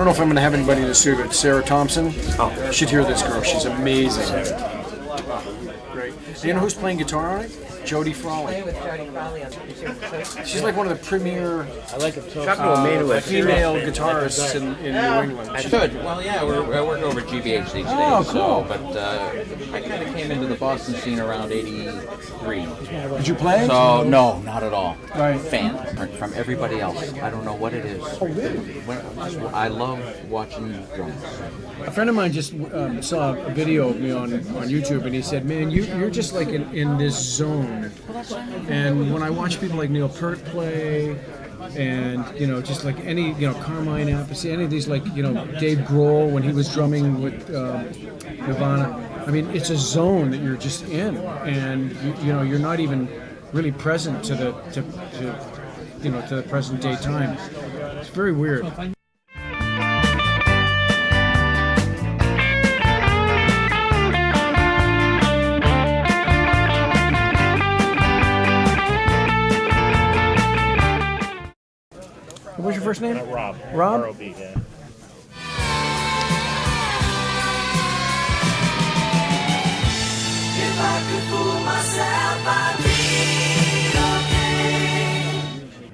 don't know if I'm going to have anybody to sue, but Sarah Thompson. Oh, you should hear this girl. She's amazing. Great. Do you know who's playing guitar on it? Jody Frawley. She's like one of the premier female guitarists in New England. I could. Well, yeah, I work over at GBH these days. Oh, cool. So, but I kind of came into the Boston scene around '83. Did you play? So no, not at all. Right. Fan from everybody else. I don't know what it is. Oh, really? I love watching drums. A friend of mine just saw a video of me on YouTube, and he said, "Man, you're just like in this zone." And when I watch people like Neil Peart play, and just like any Carmine Appice, any of these like Dave Grohl when he was drumming with Nirvana, I mean it's a zone that you're just in, and you're not even really present to the present day time. It's very weird. What's your first name? Rob. Rob? R-O-B, yeah. If I could fool myself, I'd be okay.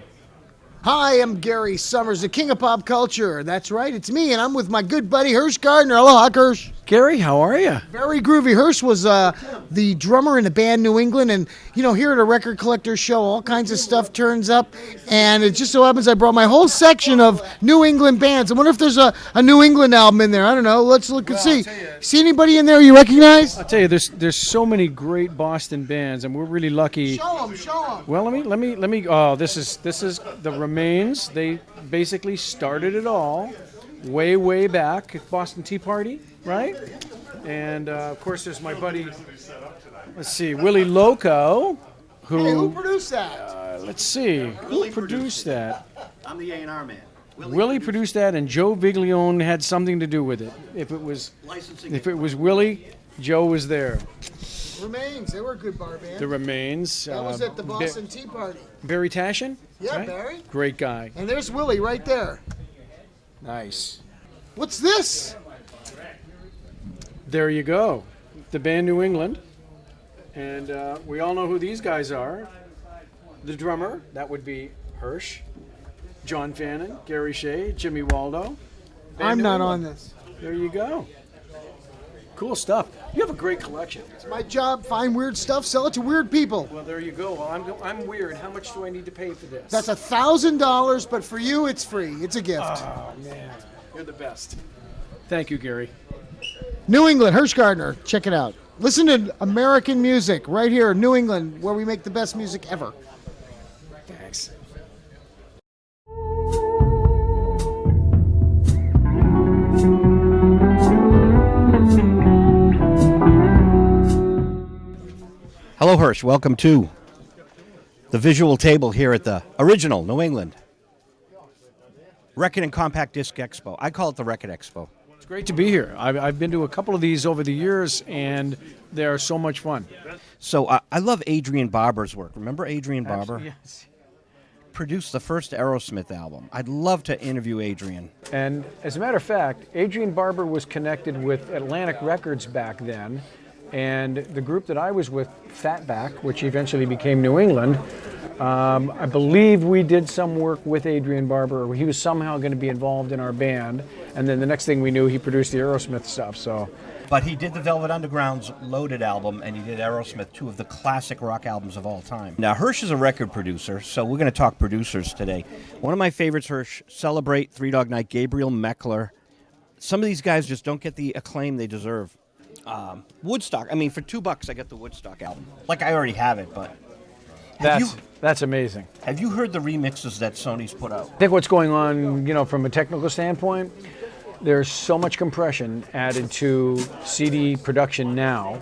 Hi, I'm Gary Summers, the king of pop culture. That's right, it's me, and I'm with my good buddy Hirsch Gardner. Aloha, Hirsch. Gary, how are you? Very groovy. Hirsch was the drummer in the band New England, and here at a record collector show, all kinds of stuff turns up, and it just so happens I brought my whole section of New England bands. I wonder if there's a New England album in there. I don't know. Let's look and see. See anybody in there you recognize? I'll tell you, there's so many great Boston bands, and we're really lucky. Show them. Well, let me. Oh, this is the Remains. They basically started it all, way back at Boston Tea Party, right? And of course, there's my buddy. Let's see, Willie Loco, who produced that? Let's see, who produced that? I'm the A&R man. Willie produced that, and Joe Viglione had something to do with it. If it was Willie, Joe was there. Remains, they were a good bar band. The Remains. That was at the Boston Tea Party. Barry Tashin? Yeah, right? Barry. Great guy. And there's Willie right there. Nice. What's this? There you go. The band New England. And we all know who these guys are. The drummer, that would be Hirsch. John Fannin, Gary Shea, Jimmy Waldo. I'm not on this. There you go. Cool stuff. You have a great collection. It's my job, find weird stuff, sell it to weird people. Well, there you go. Well, I'm weird. How much do I need to pay for this? That's $1,000, but for you, it's free. It's a gift. Oh, man. You're the best. Thank you, Gary. New England, Hirsch Gardner. Check it out. Listen to American music right here in New England, where we make the best music ever. Thanks. Hello, Hirsch. Welcome to the visual table here at the original New England Record and Compact Disc Expo. I call it the Record Expo. It's great to be here. I've been to a couple of these over the years, and they are so much fun. So I love Adrian Barber's work. Remember Adrian Barber? Absolutely, yes. Produced the first Aerosmith album. I'd love to interview Adrian. And as a matter of fact, Adrian Barber was connected with Atlantic Records back then, and the group that I was with, Fatback, which eventually became New England, I believe we did some work with Adrian Barber. He was somehow going to be involved in our band, and then the next thing we knew, he produced the Aerosmith stuff. So, But he did the Velvet Underground's Loaded album, and he did Aerosmith, two of the classic rock albums of all time. Now, Hirsch is a record producer, so we're going to talk producers today. One of my favorites, Hirsch, Celebrate, Three Dog Night, Gabriel Meckler. Some of these guys just don't get the acclaim they deserve. Woodstock, I mean, for $2, I get the Woodstock album. Like, I already have it, but... That's amazing. Have you heard the remixes that Sony's put out? I think what's going on, from a technical standpoint, there's so much compression added to CD production now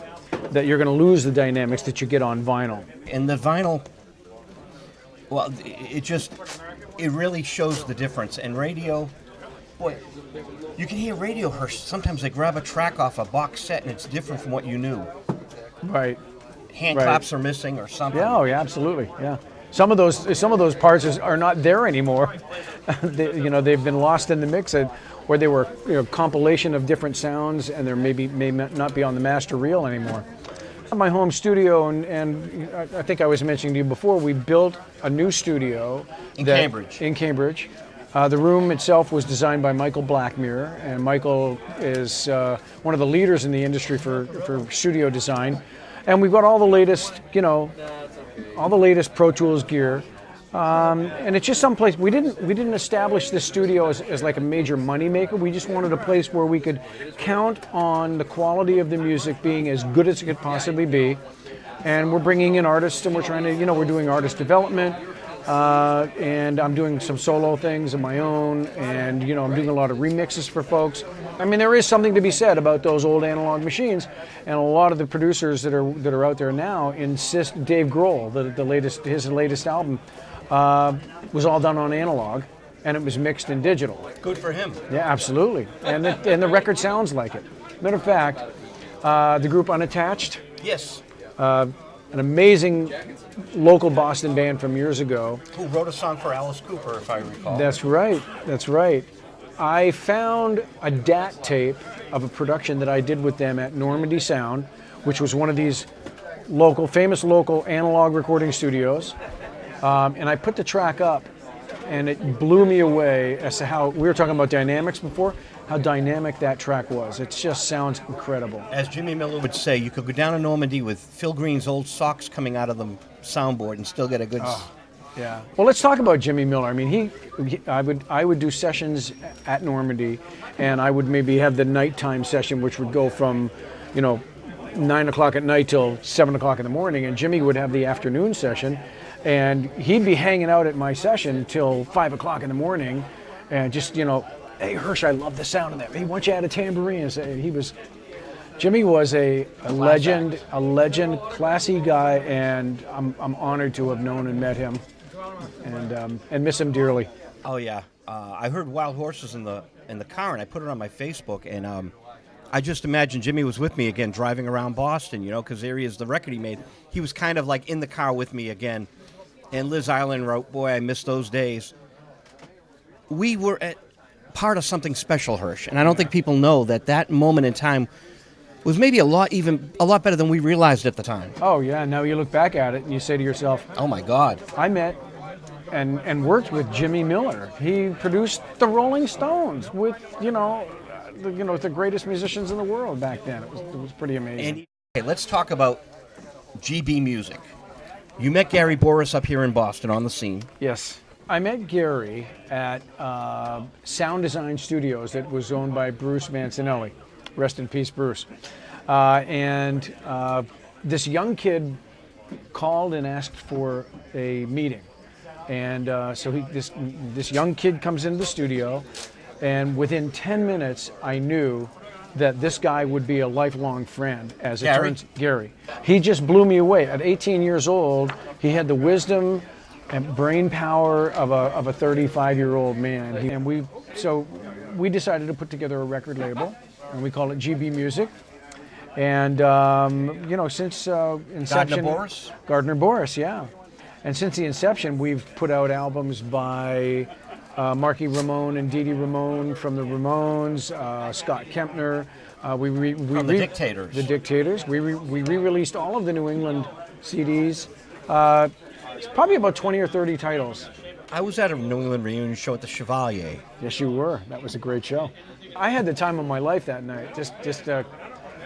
that you're going to lose the dynamics that you get on vinyl. And the vinyl, well, it really shows the difference. And radio, boy, you can hear radio, Hirsch. Sometimes they grab a track off a box set and it's different from what you knew. Right. Hand claps are missing or something. Yeah, yeah, absolutely. Yeah. Some of those parts are not there anymore. They've been lost in the mix. where they were compilation of different sounds, and they may not be on the master reel anymore. My home studio, and I think I was mentioning to you before, we built a new studio in Cambridge. In Cambridge. The room itself was designed by Michael Blackmere, and Michael is one of the leaders in the industry for studio design. And we've got all the latest, all the latest Pro Tools gear. And it's just someplace we didn't establish this studio as like a major money maker. We just wanted a place where we could count on the quality of the music being as good as it could possibly be. And we're bringing in artists, and we're trying to, we're doing artist development. And I'm doing some solo things of my own, and I'm doing a lot of remixes for folks. I mean, there is something to be said about those old analog machines, and a lot of the producers that are out there now insist. Dave Grohl, his latest album, was all done on analog, and it was mixed in digital. Good for him. Yeah, absolutely, and the record sounds like it. Matter of fact, the group Unattached. Yes. An amazing local Boston band from years ago. Who wrote a song for Alice Cooper, if I recall. That's right. That's right. I found a DAT tape of a production that I did with them at Normandy Sound, which was one of these famous local analog recording studios. And I put the track up, and it blew me away as to how, we were talking about dynamics before, how dynamic that track was. It just sounds incredible. As Jimmy Miller would say, you could go down to Normandy with Phil Green's old socks coming out of the soundboard and still get a good... Yeah. Well, let's talk about Jimmy Miller. I mean, I would do sessions at Normandy, and I would maybe have the nighttime session, which would go from, 9 o'clock at night till 7 o'clock in the morning, and Jimmy would have the afternoon session, and he'd be hanging out at my session till 5 o'clock in the morning, and just, hey, Hirsch, I love the sound of that. Hey, why don't you add a tambourine? Jimmy was a legend, classy guy, and I'm honored to have known and met him, and miss him dearly. Oh yeah, I heard Wild Horses in the car, and I put it on my Facebook, and I just imagine Jimmy was with me again, driving around Boston, because there he is, the record he made. He was kind of like in the car with me again, and Liz Island wrote, "Boy, I miss those days." We were at part of something special, Hirsch, and I don't think people know that moment in time was maybe a lot better than we realized at the time. Oh yeah, now you look back at it and you say to yourself, "Oh my God!" I met and worked with Jimmy Miller. He produced the Rolling Stones with the greatest musicians in the world back then. It was pretty amazing. And let's talk about GB music. You met Gary Boris up here in Boston on the scene. Yes. I met Gary at Sound Design Studios that was owned by Bruce Mancinelli. Rest in peace, Bruce. And this young kid called and asked for a meeting. And so this young kid comes into the studio, and within 10 minutes, I knew that this guy would be a lifelong friend, as it turns out. Gary. He just blew me away. At 18 years old, he had the wisdom and brain power of a 35-year-old man. And we decided to put together a record label, and we call it GB Music. And since inception, Gardner Boris, yeah. And since the inception, we've put out albums by Marky Ramone and Dee Dee Ramone from the Ramones, Scott Kempner. From the Dictators. The Dictators. We re-released all of the New England CDs. It's probably about 20 or 30 titles. I was at a New England reunion show at the Chevalier. Yes, you were. That was a great show. I had the time of my life that night.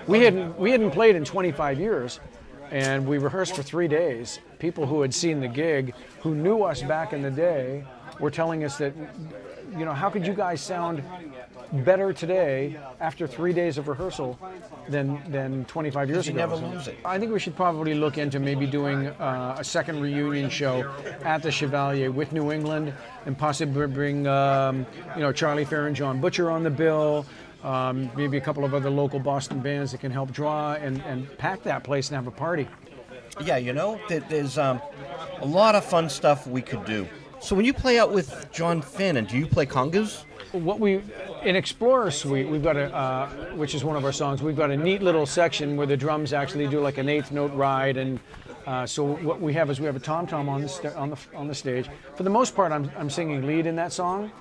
We hadn't played in 25 years, and we rehearsed for 3 days. People who had seen the gig, who knew us back in the day, were telling us that, how could you guys sound better today after 3 days of rehearsal than 25 years ago? You never lose it. I think we should probably look into maybe doing a second reunion show at the Chevalier with New England, and possibly bring Charlie Fair and John Butcher on the bill. Maybe a couple of other local Boston bands that can help draw and pack that place and have a party. Yeah, there's a lot of fun stuff we could do. So when you play out with John Finn, and do you play congas? In Explorer Suite, we've got which is one of our songs, we've got a neat little section where the drums actually do like an eighth note ride, and so what we have is we have a tom-tom on the stage. For the most part, I'm singing lead in that song,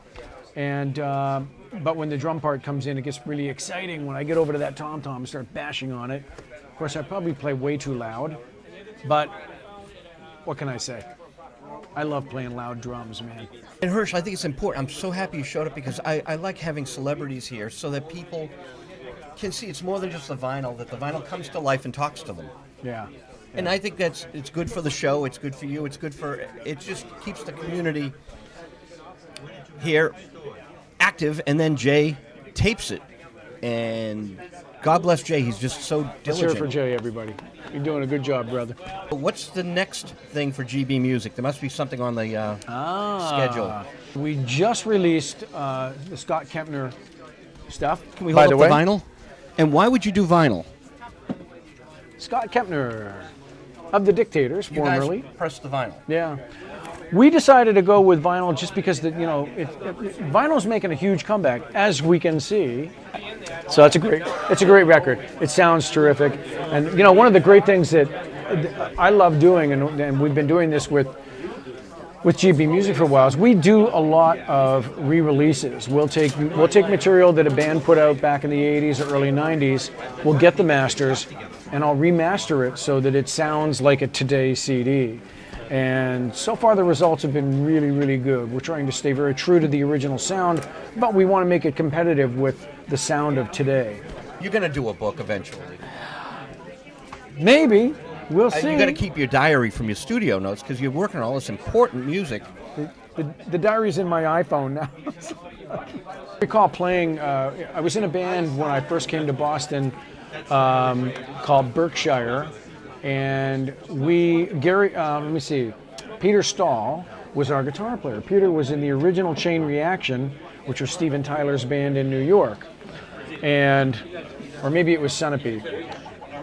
And but when the drum part comes in, it gets really exciting. When I get over to that tom-tom and start bashing on it, of course, I probably play way too loud, but what can I say? I love playing loud drums, man. And Hirsch, I think it's important. I'm so happy you showed up because I like having celebrities here so that people can see it's more than just the vinyl, that the vinyl comes to life and talks to them. Yeah. And I think it's good for the show, it's good for you, it just keeps the community here active, and then Jay tapes it. And God bless Jay, he's just so diligent. Let's hear it for Jay, everybody. You're doing a good job, brother. What's the next thing for GB Music? There must be something on the schedule. We just released the Scott Kempner stuff. Can we by hold the up way? the vinyl? And why would you do vinyl? Scott Kempner of the Dictators, You formerly. guys press the vinyl. Yeah. We decided to go with vinyl just because vinyl's making a huge comeback, as we can see. So it's a great record. It sounds terrific, and one of the great things that I love doing, and we've been doing this with GB Music for a while, is we do a lot of re-releases. We'll take material that a band put out back in the '80s or early '90s. We'll get the masters, and I'll remaster it so that it sounds like a today CD. And so far the results have been really, really good. We're trying to stay very true to the original sound, but we want to make it competitive with the sound of today. You're going to do a book eventually. Maybe. We'll see. You got to keep your diary from your studio notes because you're working on all this important music. The diary's in my iPhone now. I recall playing, I was in a band when I first came to Boston called Berkshire. And Peter Stahl was our guitar player. Peter was in the original Chain Reaction, which was Steven Tyler's band in New York. Or maybe it was Centipede.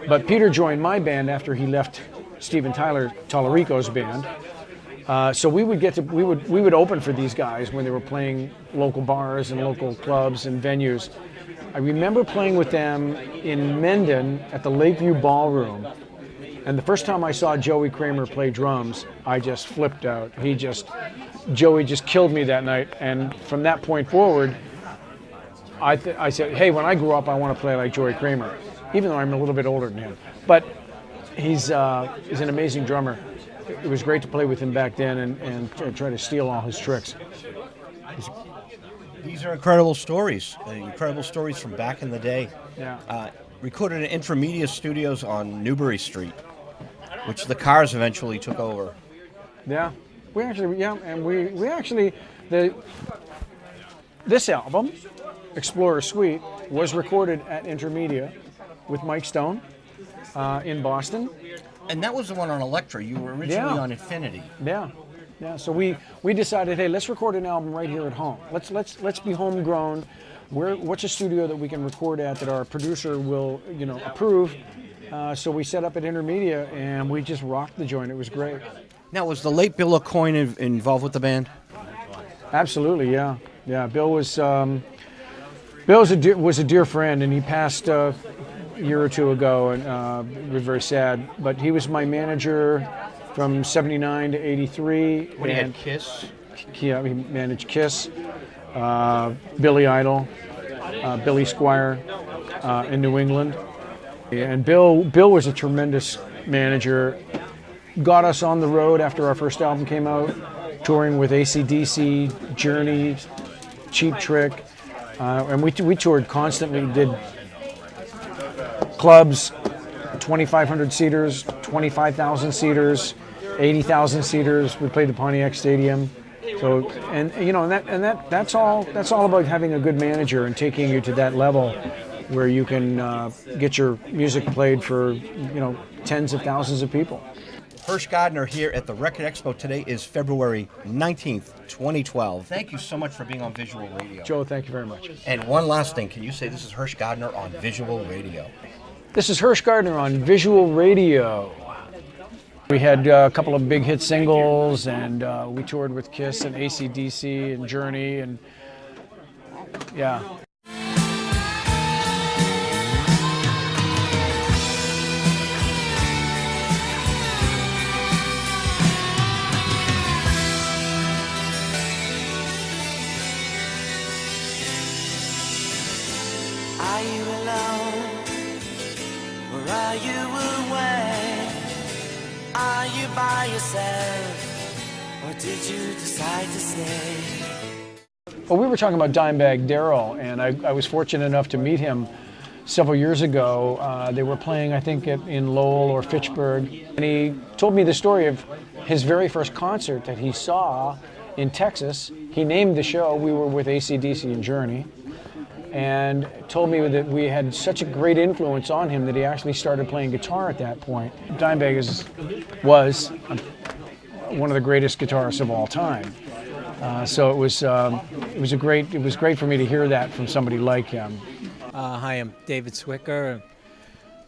But Peter joined my band after he left Steven Tallarico's band. So we would open for these guys when they were playing local bars and local clubs and venues. I remember playing with them in Mendon at the Lakeview Ballroom. And the first time I saw Joey Kramer play drums, I just flipped out. Joey just killed me that night. And from that point forward, I said, hey, when I grow up, I want to play like Joey Kramer, even though I'm a little bit older than him. But he's an amazing drummer. It was great to play with him back then and try to steal all his tricks. These are incredible stories from back in the day. Yeah. Recorded at Intramedia Studios on Newbury Street, which the Cars eventually took over. Yeah, this album, Explorer Suite, was recorded at Intermedia with Mike Stone in Boston. And that was the one on Elektra. You were originally on Infinity. Yeah. So we decided, hey, let's record an album right here at home. Let's be homegrown. What's a studio that we can record at that our producer will approve? So we set up at Intermedia and we just rocked the joint. It was great. Now, was the late Bill Aucoin involved with the band? Absolutely, yeah. Bill was a dear friend, and he passed a year or two ago, and it was very sad. But he was my manager from '79 to '83. When he had Kiss. Yeah, he managed Kiss, Billy Idol, Billy Squire in New England. And Bill was a tremendous manager. Got us on the road after our first album came out, touring with AC/DC, Journey, Cheap Trick. And we toured constantly, did clubs, 2,500 seaters, 25,000 seaters, 80,000 seaters. We played the Pontiac Stadium. So, that's all about having a good manager and taking you to that level where you can get your music played for, tens of thousands of people. Hirsch Gardner here at the Record Expo. Today is February 19th, 2012. Thank you so much for being on Visual Radio. Joe, thank you very much. And one last thing, can you say this is Hirsch Gardner on Visual Radio? This is Hirsch Gardner on Visual Radio. We had a couple of big hit singles, and we toured with Kiss and AC/DC and Journey, and yeah. you by yourself, or did you decide to stay? Well, we were talking about Dimebag Darrell, and I was fortunate enough to meet him several years ago. They were playing, I think, in Lowell or Fitchburg, and he told me the story of his very first concert that he saw in Texas. He named the show. We were with AC/DC and Journey, and told me that we had such a great influence on him that he actually started playing guitar at that point. Dimebag was one of the greatest guitarists of all time. So it was great for me to hear that from somebody like him. Hi, I'm David Swicker,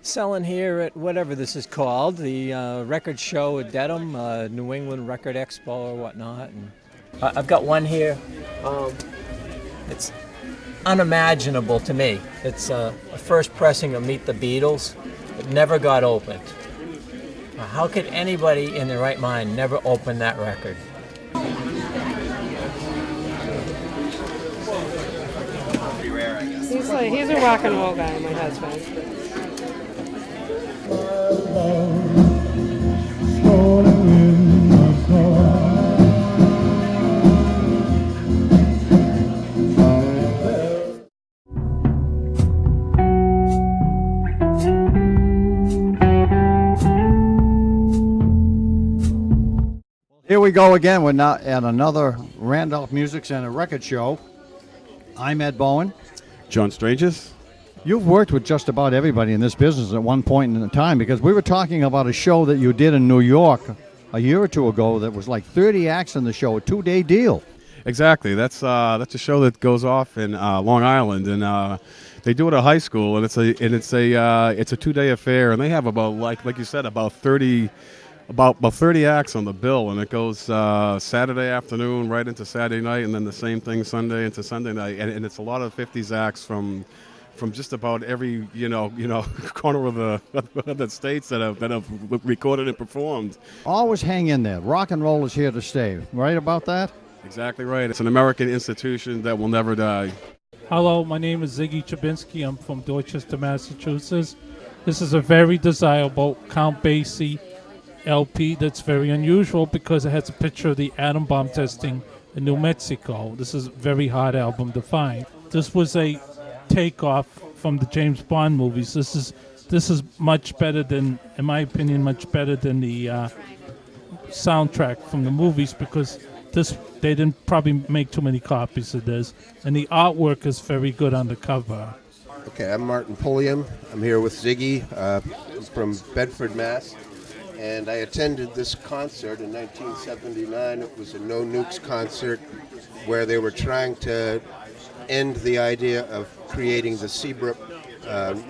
selling here at whatever this is called, the record show at Dedham, New England Record Expo or whatnot. And I've got one here. It's unimaginable to me. It's a first pressing of Meet the Beatles. It never got opened. How could anybody in their right mind never open that record? He's a rock and roll guy, my husband. Here we go again. We're now at another Randolph Music Center record show. I'm Ed Bowen. John Stranges. You've worked with just about everybody in this business at one point in time, because we were talking about a show that you did in New York a year or two ago that was like 30 acts in the show, a 2-day deal. Exactly. That's a show that goes off in Long Island, and they do it at high school, and it's a 2-day affair, and they have about like you said about 30 acts on the bill, and it goes Saturday afternoon right into Saturday night, and then the same thing Sunday into Sunday night, and it's a lot of 50s acts from just about every corner of the states that have recorded and performed. Always hang in there. Rock and roll is here to stay. Right about that? Exactly right. It's an American institution that will never die. Hello, my name is Ziggy Chabinsky. I'm from Dorchester, Massachusetts. This is a very desirable Count Basie LP that's very unusual because it has a picture of the atom bomb testing in New Mexico. This is a very hard album to find. This was a takeoff from the James Bond movies. This is much better than, in my opinion, much better than the soundtrack from the movies, because they didn't probably make too many copies of this, and the artwork is very good on the cover. Okay, I'm Martin Pulliam. I'm here with Ziggy from Bedford, Mass. And I attended this concert in 1979. It was a No Nukes concert where they were trying to end the idea of creating the Seabrook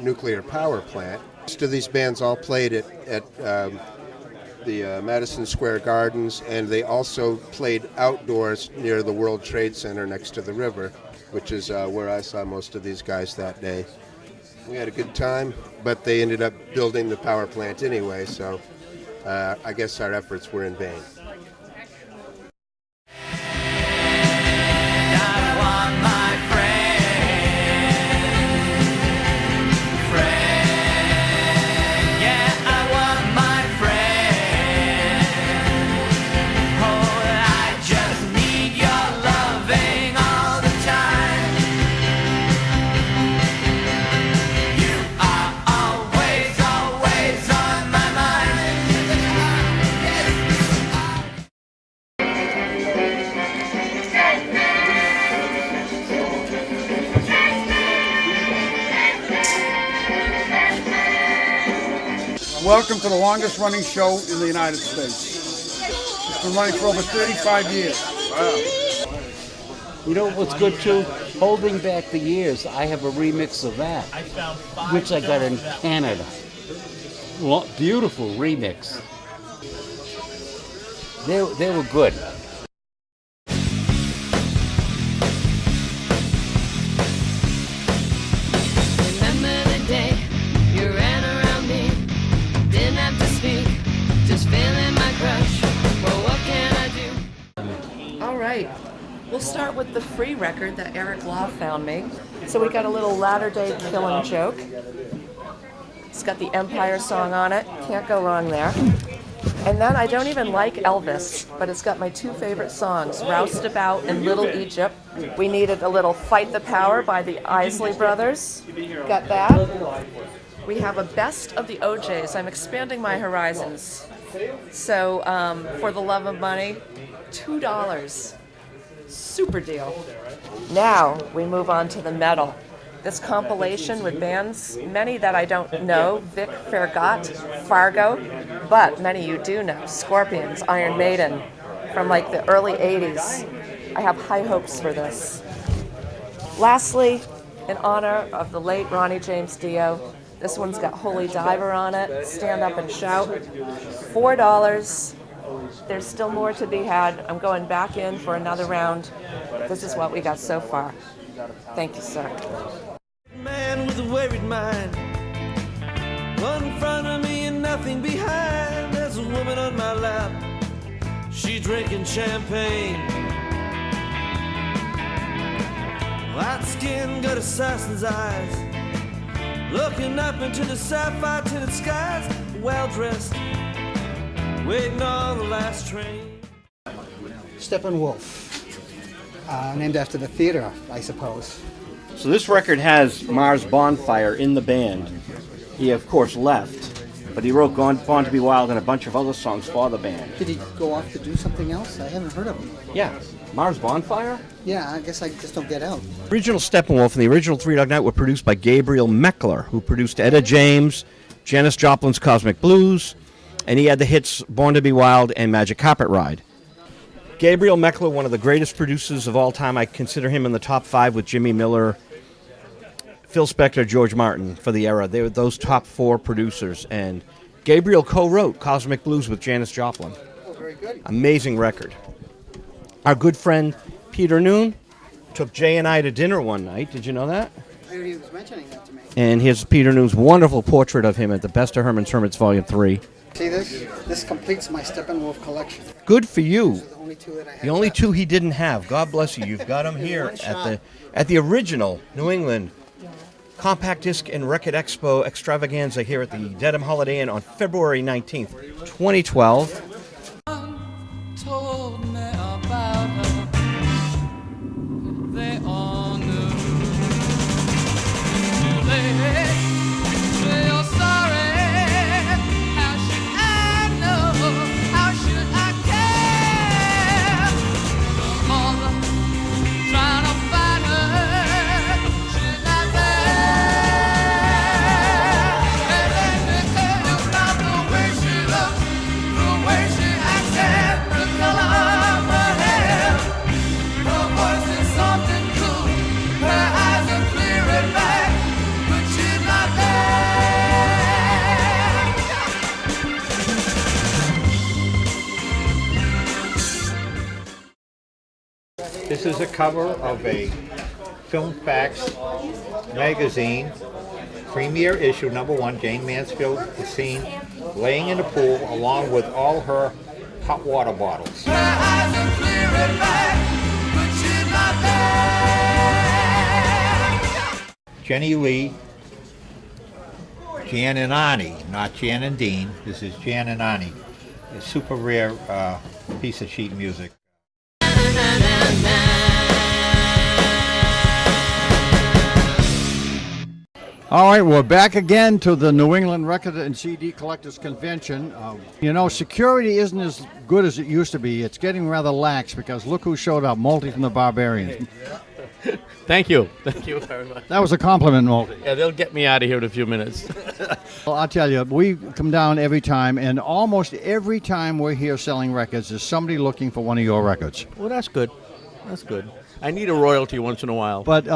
nuclear power plant. Most of these bands all played at the Madison Square Gardens, and they also played outdoors near the World Trade Center next to the river, which is where I saw most of these guys that day. We had a good time, but they ended up building the power plant anyway, so I guess our efforts were in vain. Welcome to the longest running show in the United States. It's been running for over 35 years. Wow. You know what's good too? Holding Back the Years. I have a remix of that, which I got in Canada. Beautiful remix. They were good. Remember the day you ran around me, didn't have to speak, just feeling my crush. Well, what can I do? All right, we'll start with the free record that Eric Law found me. So we got a little Latter-day Killing Joke. It's got the Empire song on it. Can't go wrong there. And then I don't even like Elvis, but it's got my two favorite songs, Roustabout and Little Egypt. We needed a little Fight the Power by the Isley Brothers. Got that. We have a Best of the OJs. I'm expanding my horizons. So for the love of money, $2. Super deal. Now we move on to the metal. This compilation with bands, many that I don't know, Vic Fairgott, Fargo, but many you do know, Scorpions, Iron Maiden, from like the early 80s. I have high hopes for this. Lastly, in honor of the late Ronnie James Dio, this one's got Holy Diver on it, Stand Up and Shout, $4. There's still more to be had. I'm going back in for another round. This is what we got so far. Thank you, sir. Man with a worried mind, one in front of me and nothing behind. There's a woman on my lap, she drinking champagne. White skin, got assassin's eyes, looking up into the sapphire tinted skies. Well dressed, waiting on the last train. Steppenwolf, named after the theater, I suppose. So this record has Mars Bonfire in the band. He, of course, left, but he wrote Born to Be Wild and a bunch of other songs for the band. Did he go off to do something else? I haven't heard of him. Yeah, Mars Bonfire? Yeah, I guess I just don't get out. The original Steppenwolf and the original Three Dog Night were produced by Gabriel Meckler, who produced Etta James, Janis Joplin's Cosmic Blues, and he had the hits Born to Be Wild and Magic Carpet Ride. Gabriel Meckler, one of the greatest producers of all time. I consider him in the top 5 with Jimmy Miller, Phil Spector, George Martin for the era. They were those top 4 producers. And Gabriel co-wrote Cosmic Blues with Janis Joplin. Oh, very good. Amazing record. Our good friend Peter Noon took Jay and I to dinner one night. Did you know that? I heard he was mentioning that to me. And here's Peter Noon's wonderful portrait of him at the Best of Herman's Hermits Volume 3. See this? This completes my Steppenwolf collection. Good for you. These are the only two that I have. The only 2 he didn't have. God bless you. You've got them here at the original New England Compact Disc and Record Expo Extravaganza here at the Dedham Holiday Inn on February 19th, 2012. Told me about her. They all knew. Say you're sorry. How should I know? How should I care? Mother, trying to find her. She's not there. And let me tell you about the way she looks, the way she acts, and the color of her hair. Her voice is soft and cool. Her eyes are clear and black, but she's not there. This is a cover of a Film Facts magazine, premiere issue #1. Jane Mansfield is seen laying in the pool along with all her hot water bottles. Her eyes are clear and black, but she's not there. Jenny Lee, Jan and Ani, not Jan and Dean. This is Jan and Ani. A super rare piece of sheet music. All right, we're back again to the New England Record and CD Collectors Convention. You know, security isn't as good as it used to be. It's getting rather lax because look who showed up, Multi from the Barbarians. Thank you. Thank you very much. That was a compliment, Multi. Yeah, they'll get me out of here in a few minutes. Well, I'll tell you, we come down every time, and almost every time we're here selling records, there's somebody looking for one of your records. Well, that's good. That's good. I need a royalty once in a while. But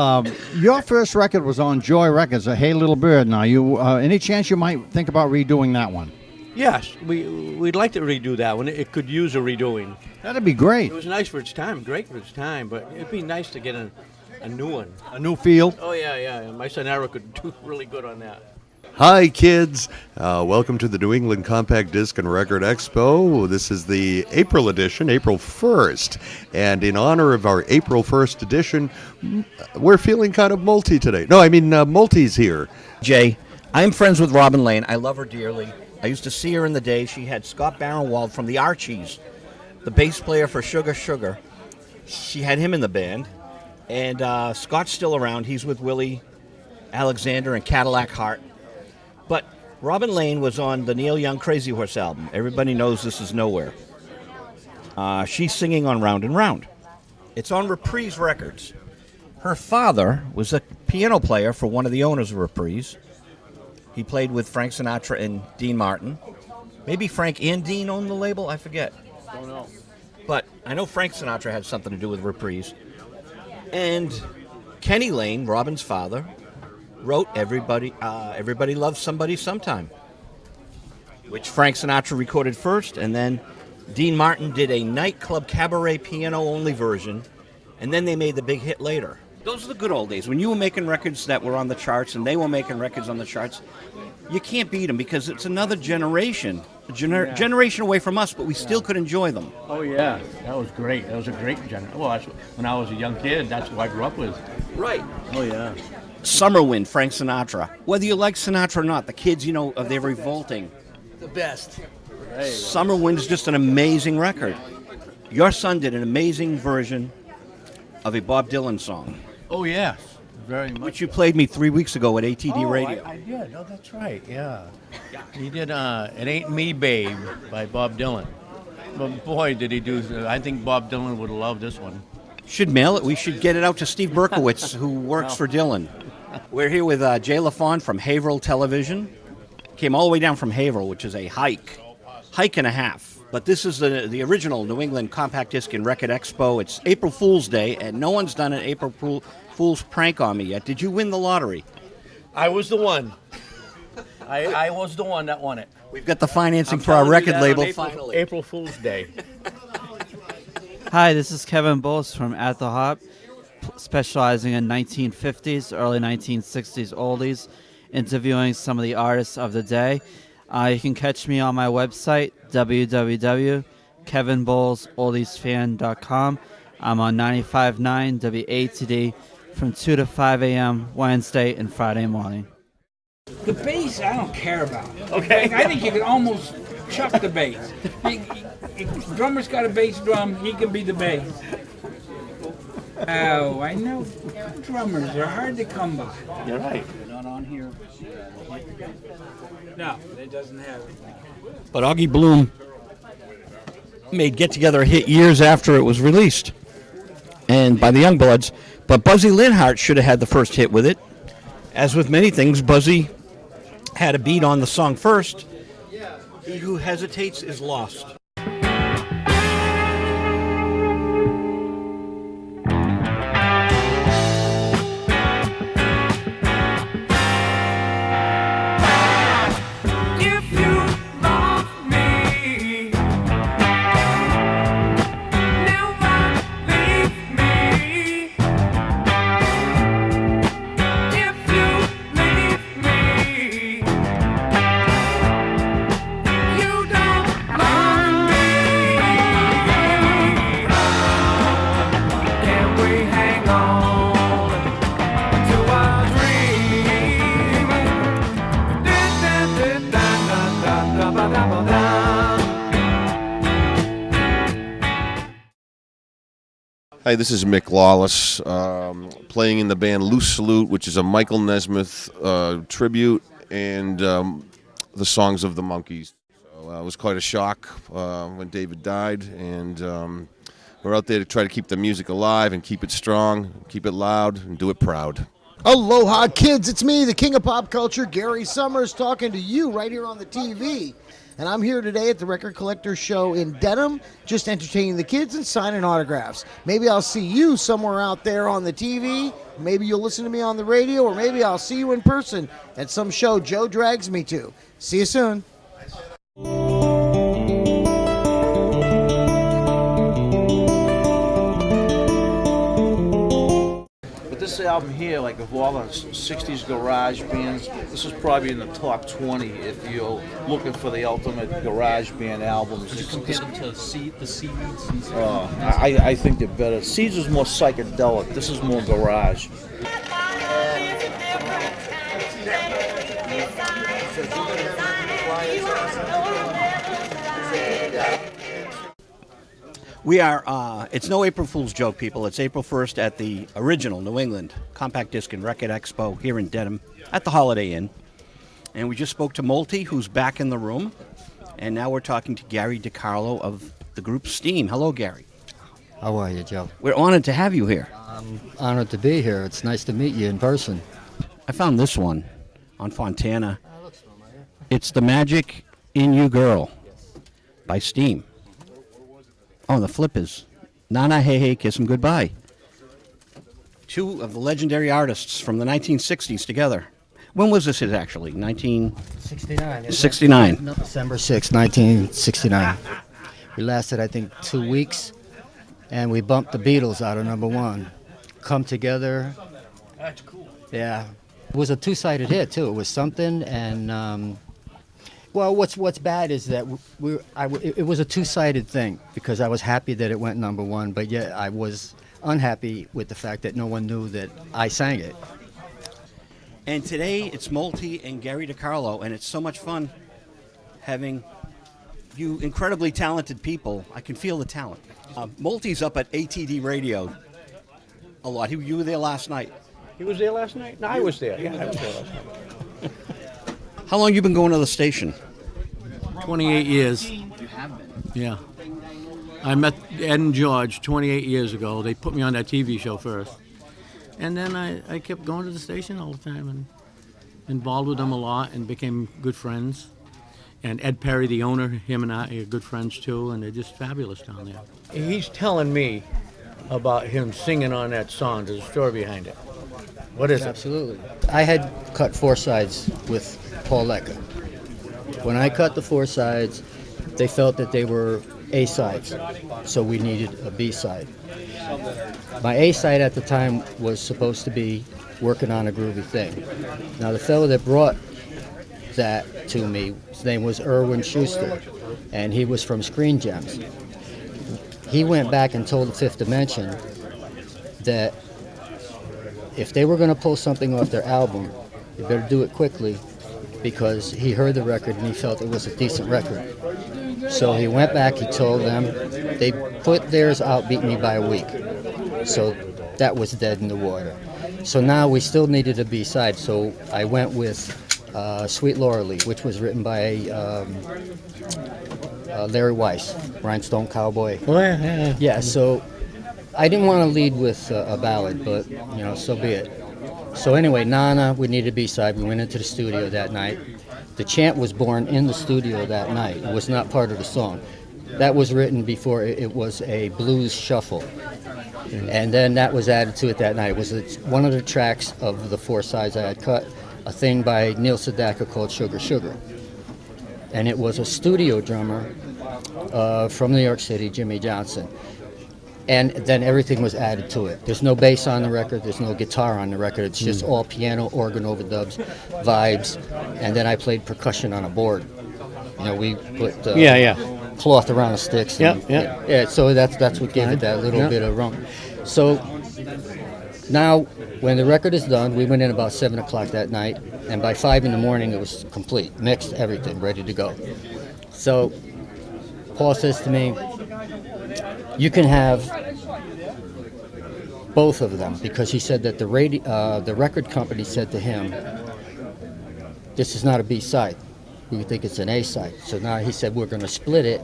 your first record was on Joy Records, Hey Little Bird. Now, you any chance you might think about redoing that one? Yes, we'd like to redo that one. It could use a redoing. That'd be great. It was nice for its time, great for its time, but it'd be nice to get a new one. A new feel? Oh, yeah. My son Eric could do really good on that. Hi, kids. Welcome to the New England Compact Disc and Record Expo. This is the April edition, April 1st. And in honor of our April 1st edition, we're feeling kind of multi today. No, I mean, Multi's here. Jay, I'm friends with Robin Lane. I love her dearly. I used to see her in the day. She had Scott Barrenwald from the Archies, the bass player for Sugar Sugar. She had him in the band. And Scott's still around. He's with Willie Alexander and Cadillac Heart. But Robin Lane was on the Neil Young Crazy Horse album. Everybody knows This Is Nowhere. She's singing on Round and Round. It's on Reprise Records. Her father was a piano player for one of the owners of Reprise. He played with Frank Sinatra and Dean Martin. Maybe Frank and Dean owned the label? I forget. Don't know. But I know Frank Sinatra had something to do with Reprise. And Kenny Lane, Robin's father, wrote Everybody Loves Somebody Sometime, which Frank Sinatra recorded first, and then Dean Martin did a nightclub cabaret piano-only version, and then they made the big hit later. Those are the good old days. When you were making records that were on the charts and they were making records on the charts, you can't beat them because it's another generation, generation away from us, but we still could enjoy them. Oh, yeah. That was great. That was a great generation. Well, when I was a young kid, that's what I grew up with. Right. Oh, yeah. Summer Wind, Frank Sinatra. Whether you like Sinatra or not, the kids, they're revolting. The best. Summer Wind is just an amazing record. Your son did an amazing version of a Bob Dylan song. Oh, yes. Very much. Which you played me 3 weeks ago at ATD Radio. I did. Oh, that's right. Yeah. He did It Ain't Me, Babe by Bob Dylan. But boy, did he do. I think Bob Dylan would love this one. Should mail it. We should get it out to Steve Berkowitz, who works for Dylan. We're here with Jay LaFawn from Haverhill Television. Came all the way down from Haverhill, which is a hike and a half. But this is the original New England Compact Disc and Record Expo. It's April Fool's Day, and no one's done an April Fool's prank on me yet. Did you win the lottery? I was the one. I was the one that won it. We've got the financing for our record label. Finally. April Fool's Day. Hi, this is Kevin Bowles from At the Hop, specializing in 1950s, early 1960s oldies, interviewing some of the artists of the day. You can catch me on my website, www.kevinbowlesoldiesfan.com. I'm on 95.9 WATD from 2 to 5 a.m. Wednesday and Friday morning. The bass, I don't care about. Okay. I think you can almost chuck the bass. If the drummer's got a bass drum, he can be the bass. Oh, I know drummers are hard to come by. You're right. They're not on here. No, it doesn't have it. But Augie Bloom made Get Together a hit years after it was released, and by the Youngbloods. But Buzzy Linhart should have had the first hit with it. As with many things, Buzzy had a beat on the song first. He who hesitates is lost. Hi, this is Mick Lawless, playing in the band Loose Salute, which is a Michael Nesmith tribute, and the songs of the Monkees. So, it was quite a shock when David died, and we're out there to try to keep the music alive and keep it strong, keep it loud, and do it proud. Aloha, kids. It's me, the king of pop culture, Gary Summers, talking to you right here on the TV. And I'm here today at the Record Collector Show in Dedham, just entertaining the kids and signing autographs. Maybe I'll see you somewhere out there on the TV. Maybe you'll listen to me on the radio, or maybe I'll see you in person at some show Joe drags me to. See you soon. This album here, like of all the 60s garage bands, this is probably in the top 20 if you're looking for the ultimate garage band albums. Would you compare them to the Seeds? I think they're better. Seeds is more psychedelic. This is more garage. We are, it's no April Fool's joke, people. It's April 1st at the original New England Compact Disc and Record Expo here in Dedham at the Holiday Inn. And we just spoke to Molty, who's back in the room. And now we're talking to Gary DiCarlo of the group Steam. Hello, Gary. How are you, Joe? We're honored to have you here. I'm honored to be here. It's nice to meet you in person. I found this one on Fontana. It's The Magic in You Girl by Steam. Oh, and the flip is Nana Hey Hey Kiss 'Em Goodbye. Two of the legendary artists from the 1960s together. When was this hit, actually? 69. 69. December 6, 1969. We lasted, I think, 2 weeks, and we bumped the Beatles out of #1. Come Together. That's cool. Yeah. It was a two-sided hit, too. It was something, and... well, what's bad is that it was a two-sided thing, because I was happy that it went #1, but yet I was unhappy with the fact that no one knew that I sang it. And today it's Molty and Gary DiCarlo, and it's so much fun having you incredibly talented people. I can feel the talent. Molty's up at ATD Radio a lot. You were there last night. He was there last night? No, I was there. Yeah, I was there last night. How long you been going to the station? 28 years. You have been? Yeah. I met Ed and George 28 years ago. They put me on that TV show first. And then I kept going to the station all the time and involved with them a lot and became good friends. And Ed Perry, the owner, him and I are good friends too, and they're just fabulous down there. He's telling me about him singing on that song. There's a story behind it. What is it? Absolutely. I had cut 4 sides with Paul Lecker. When I cut the 4 sides, they felt that they were A sides, so we needed a B side. My A side at the time was supposed to be Working on a Groovy Thing. Now the fellow that brought that to me, his name was Irwin Schuster, and he was from Screen Gems. He went back and told the Fifth Dimension that if they were going to pull something off their album, they better do it quickly, because he heard the record and he felt it was a decent record. So he went back, he told them, they put theirs out, beat me by a week. So that was dead in the water. So now we still needed a B-side, so I went with Sweet Lauralee, which was written by Larry Weiss, Rhinestone Cowboy. Oh, yeah. Yeah, so I didn't want to lead with a ballad, but, so be it. So anyway, Nana, we needed a B-side. We went into the studio that night. The chant was born in the studio that night. It was not part of the song. That was written before it was a blues shuffle. And then that was added to it that night. It was one of the tracks of the 4 sides I had cut, a thing by Neil Sedaka called Sugar Sugar. And it was a studio drummer from New York City, Jimmy Johnson. And then everything was added to it. There's no bass on the record, there's no guitar on the record, it's just all piano, organ overdubs, vibes, and then I played percussion on a board. We put cloth around the sticks. Yeah, so that's what gave it that little bit of rum. So now, when the record is done, we went in about 7 o'clock that night, and by 5 in the morning it was complete, mixed, everything, ready to go. So Paul says to me, you can have both of them, because he said that the record company said to him, this is not a B-side. We think it's an A-side. So now he said, we're going to split it,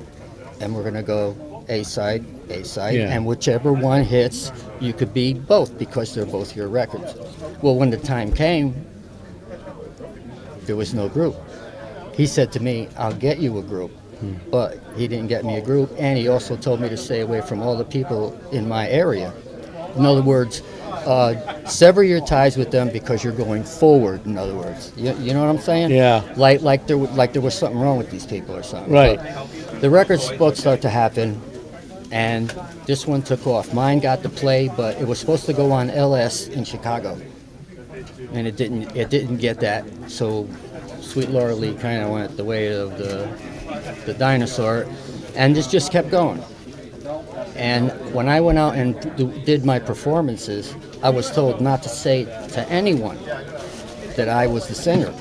and we're going to go A-side, and whichever one hits, you could be both, because they're both your records. Well, when the time came, there was no group. He said to me, I'll get you a group. But he didn't get me a group, and he also told me to stay away from all the people in my area. In other words, sever your ties with them because you're going forward, in other words. You know what I'm saying? Yeah. Like there was something wrong with these people or something. Right. But the records both start to happen, and this one took off. Mine got to play, but it was supposed to go on LS in Chicago, and it didn't get that. So Sweet Lauralee kind of went the way of the dinosaur, and this just kept going. And when I went out and did my performances, I was told not to say to anyone that I was the singer.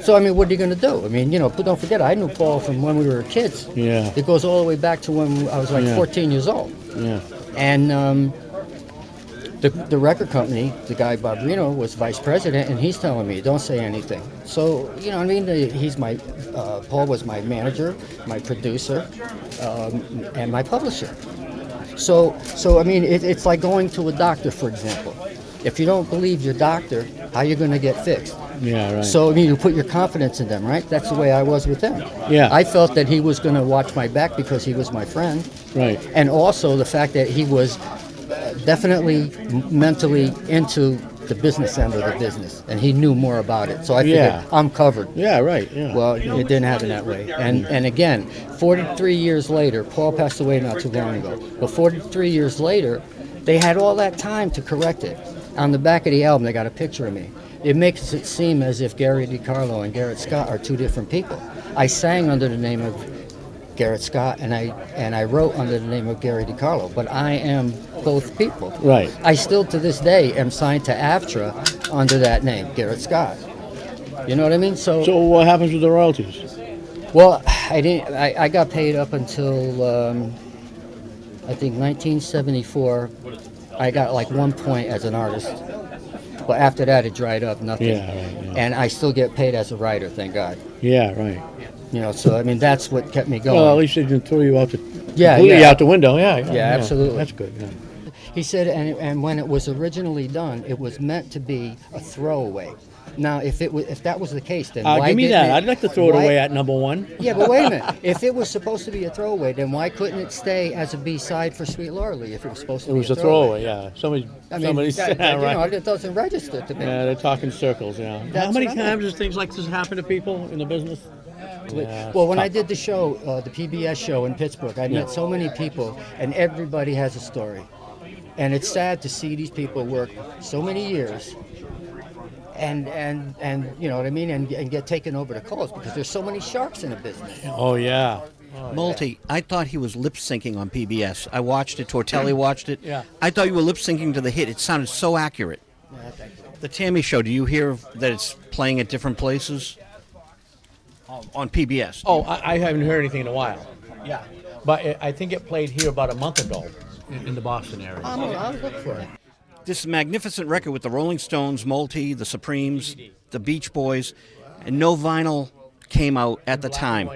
So I mean, what are you going to do? I mean, but don't forget, I knew Paul from when we were kids. Yeah. It goes all the way back to when I was like Yeah. 14 years old. Yeah. And the record company, the guy Bob Reno was vice president, and he's telling me, don't say anything. So, you know what I mean? He's Paul was my manager, my producer, and my publisher. So I mean, it's like going to a doctor, for example. If you don't believe your doctor, how are you going to get fixed? Yeah, right. So, I mean, you put your confidence in them, right? That's the way I was with him. Yeah. I felt that he was going to watch my back because he was my friend. Right. And also the fact that he was definitely mentally into the business end of the business, and he knew more about it. So I figured, Yeah. I'm covered. Yeah, right. Yeah. Well, it didn't happen that way. And again, 43 years later, Paul passed away not too long ago, but 43 years later, they had all that time to correct it. On the back of the album, they got a picture of me. It makes it seem as if Gary DiCarlo and Garrett Scott are two different people. I sang under the name of Garrett Scott, and I wrote under the name of Gary DiCarlo, but I am both people. Right. I still, to this day, am signed to AFTRA under that name, Garrett Scott. You know what I mean? So what happens with the royalties? Well, I got paid up until I think 1974. I got like 1 point as an artist, but after that it dried up, nothing. Yeah, right, yeah. And I still get paid as a writer, thank God. Yeah, right. So I mean that's what kept me going. Well, at least they didn't throw you out the completely out the window. Yeah, absolutely. That's good. Yeah. He said, and when it was originally done, it was meant to be a throwaway. Now, if that was the case, then why give me didn't that. I'd like to throw it away at number one. Yeah, but wait a minute. If it was supposed to be a throwaway, then why couldn't it stay as a B-side for Sweet Lorelei if it was supposed to be a throwaway? Yeah. Somebody that, right. it doesn't register to me. Yeah, they're talking circles. Yeah. That's How many what I mean. times does things like this happen to people in the business? Yeah, Well, when I did the show, the PBS show in Pittsburgh, I met so many people, and everybody has a story. And it's sad to see these people work so many years and you know what I mean, and get taken over the coals because there's so many sharks in the business. Oh, yeah. Multi, I thought he was lip syncing on PBS. I watched it. Tortelli watched it. Yeah. I thought you were lip syncing to the hit. It sounded so accurate. Yeah, thank you. The Tammy Show, do you hear that it's playing at different places on PBS? Oh, I haven't heard anything in a while. Yeah. But I think it played here about a month ago in the Boston area. I'll look for it. This magnificent record with the Rolling Stones, Multi, the Supremes, the Beach Boys, and no vinyl came out at the time.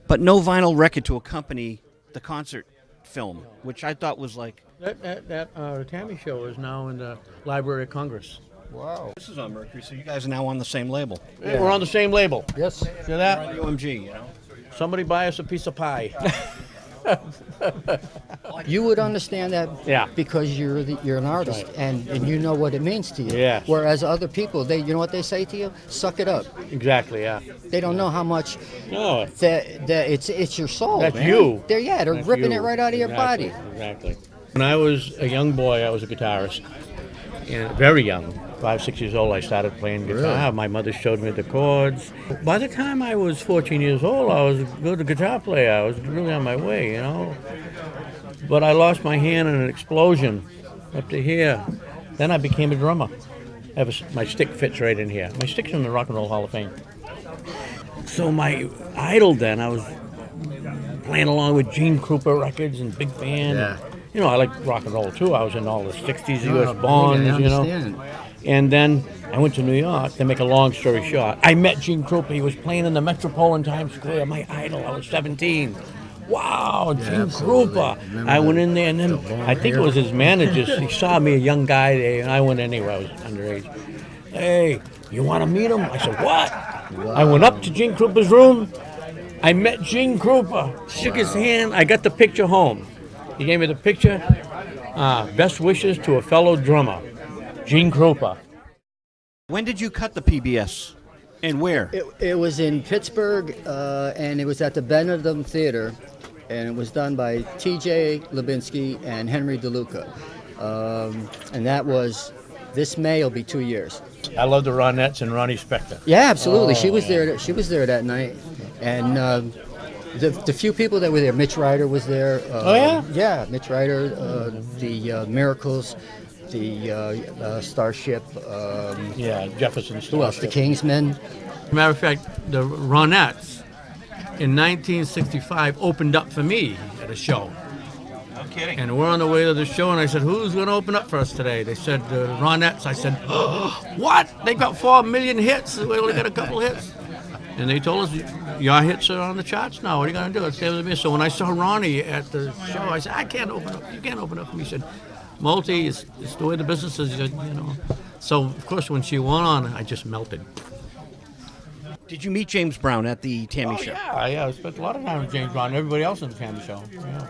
But no vinyl record to accompany the concert film, which I thought was like... That Tammy Show is now in the Library of Congress. Wow. This is on Mercury, so you guys are now on the same label. Yeah. We're on the same label. Yes. See that? We're on the OMG, you know. Somebody buy us a piece of pie. You would understand that Yeah. because you're an artist and you know what it means to you. Yes. Whereas other people, you know what they say to you? Suck it up. Exactly, yeah. They don't know how much No. that it's your soul. That's man. you. They're That's ripping you. it right out of your Exactly, body. Exactly. When I was a young boy, I was a guitarist. And very young, 5, 6 years old, I started playing guitar. Really? My mother showed me the chords. By the time I was 14 years old, I was a good guitar player. I was really on my way, you know. But I lost my hand in an explosion up to here. Then I became a drummer. My stick fits right in here. My stick's in the Rock and Roll Hall of Fame. So my idol then, I was playing along with Gene Krupa records and big band. Yeah. You know, I like rock and roll too. I was in all the 60s No, US Bonds, I you know. understand. And then I went to New York. To make a long story short, I met Gene Krupa. He was playing in the Metropole in Times Square. My idol. I was 17. Wow, Gene Krupa. I went in there, and then I think it was his manager. He saw me, a young guy there, and I went anyway. I was underage. Hey, you want to meet him? I said, what? Wow. I went up to Gene Krupa's room. I met Gene Krupa. Shook his hand. I got the picture home. He gave me the picture. Best wishes to a fellow drummer, Gene Krupa. When did you cut the PBS? And where? It was in Pittsburgh, and it was at the Benedum Theater, and it was done by T.J. Lubinsky and Henry DeLuca. And that was, this May will be 2 years. I love the Ronettes and Ronnie Spector. Yeah, absolutely. Oh, She was there. She was there that night, and the few people that were there. Mitch Ryder was there. Oh yeah. Yeah, Mitch Ryder. The Miracles. the Starship. Yeah, Jefferson Who else? The Starship. Kingsmen. Matter of fact, the Ronettes in 1965 opened up for me at a show. No kidding. And we're on the way to the show, and I said, "Who's going to open up for us today?" They said, "The Ronettes." I said, "Oh, what? They got 4 million hits. We only got a couple hits." And they told us, "Your hits are on the charts now. What are you going to do?" Stay with me. So when I saw Ronnie at the show, I said, "I can't open up. You can't open up for me." He said, "Multi, it's the way the business is." He said, "You know." So of course, when she went on, I just melted. Did you meet James Brown at the Tammy show? Yeah, I spent a lot of time with James Brown and everybody else in the Tammy show. Yeah.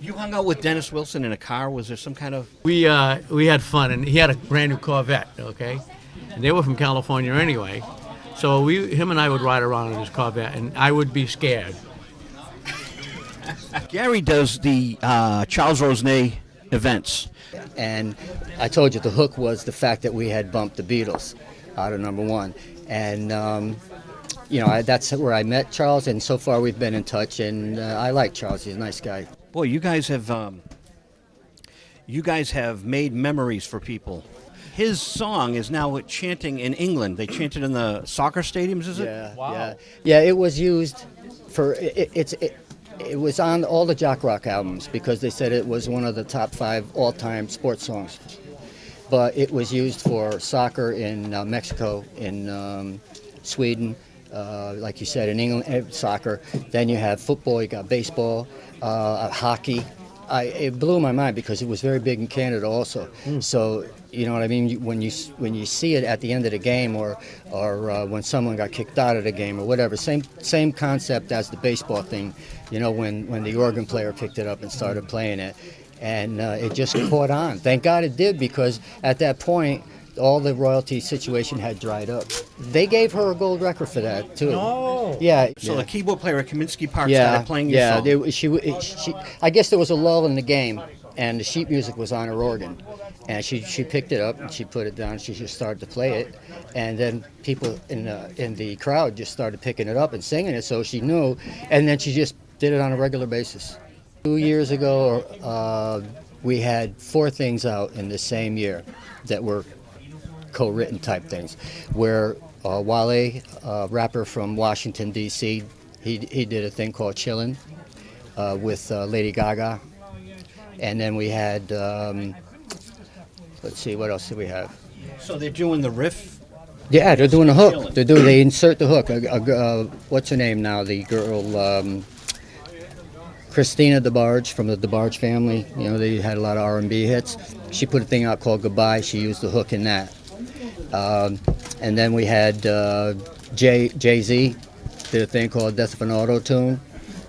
You hung out with Dennis Wilson in a car. Was there some kind of? We had fun, and he had a brand new Corvette, okay? And they were from California anyway. So him and I would ride around in his Corvette, and I would be scared. Gary does the Charles Rosnay events. And I told you the hook was the fact that we had bumped the Beatles out of #1. And, that's where I met Charles, and so far we've been in touch, and I like Charles. He's a nice guy. Boy, you guys have made memories for people. His song is now chanting in England. They chant it in the soccer stadiums, is it? Yeah, wow. Yeah, it was used for, it was on all the Jock Rock albums because they said it was one of the top 5 all-time sports songs. But it was used for soccer in Mexico, in Sweden, like you said, in England, soccer. Then you have football, you got baseball, hockey. It blew my mind because it was very big in Canada also. So, you know what I mean? When you see it at the end of the game, or when someone got kicked out of the game or whatever, same concept as the baseball thing. You know, when the organ player picked it up and started playing it, and it just caught on. Thank God it did, because at that point, all the royalty situation had dried up. They gave her a gold record for that too. No. Yeah. So the keyboard player at Kaminsky Park started playing your song. She, I guess there was a lull in the game, and the sheet music was on her organ, and she picked it up and she put it down. She just started to play it, and then people in the crowd just started picking it up and singing it. So she knew, and then she just did it on a regular basis. 2 years ago, we had 4 things out in the same year that were co-written type things, where Wale, a rapper from Washington, D.C., he did a thing called Chillin' with Lady Gaga. And then we had, let's see, what else did we have? So they're doing the riff? Yeah, they're doing a hook. They insert the hook. What's her name now? The girl, Christina DeBarge from the DeBarge family. You know, they had a lot of R&B hits. She put a thing out called Goodbye. She used the hook in that. And then we had Jay-Z did a thing called Death of an Auto-Tune,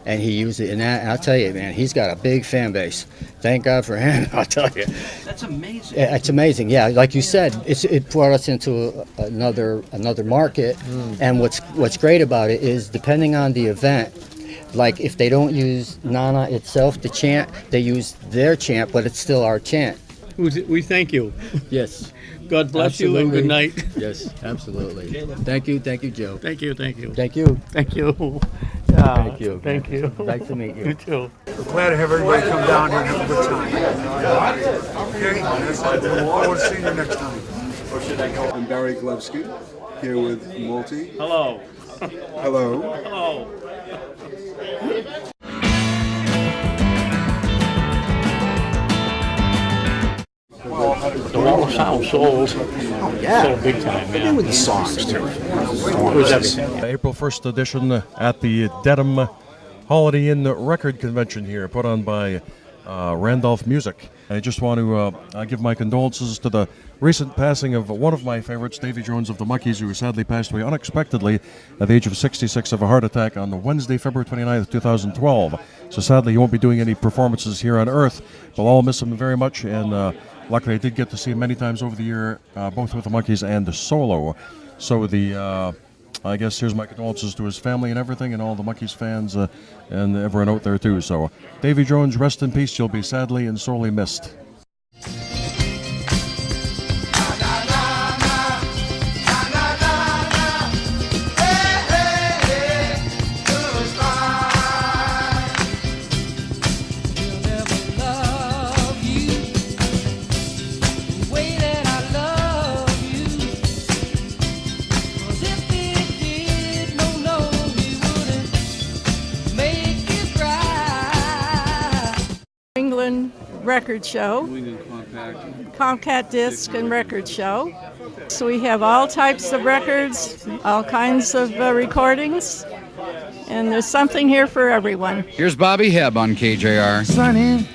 and he used it in that. And I'll tell you, man, he's got a big fan base. Thank God for him, I'll tell you. That's amazing. Yeah, it's amazing, yeah. Like you said, it brought us into another market. And what's great about it is, depending on the event, like if they don't use Nana itself, the chant, they use their chant, but it's still our chant. We thank you. Yes. God bless you and good night. Yes, absolutely. Thank you, Joe. Thank you. Thank you. Thank you. Thank you. Thank you. Nice to meet you. You too. We're glad to have everybody come down here and have a good time. Okay, that's it. We'll forward to seeing you next time. I'm Barry Glevsky, here with Multi. Hello. Hello. Hello. The wall of sound sold. Sold big time, yeah. With the songs, too. It was everything. April 1st edition at the Dedham Holiday Inn Record Convention here, put on by Randolph Music. I just want to give my condolences to the recent passing of one of my favorites, Davy Jones of the Monkees, who sadly passed away unexpectedly at the age of 66 of a heart attack on the Wednesday, February 29th, 2012. So sadly, he won't be doing any performances here on Earth. We'll all miss him very much, and luckily I did get to see him many times over the year, both with the Monkees and solo. So I guess here's my condolences to his family and everything, and all the Monkees fans and everyone out there too. So Davy Jones, rest in peace. You'll be sadly and sorely missed. record show, New England Compact. compact disc and record show. So we have all types of records, all kinds of recordings, and there's something here for everyone. Here's Bobby Hebb on KJR. Sunny.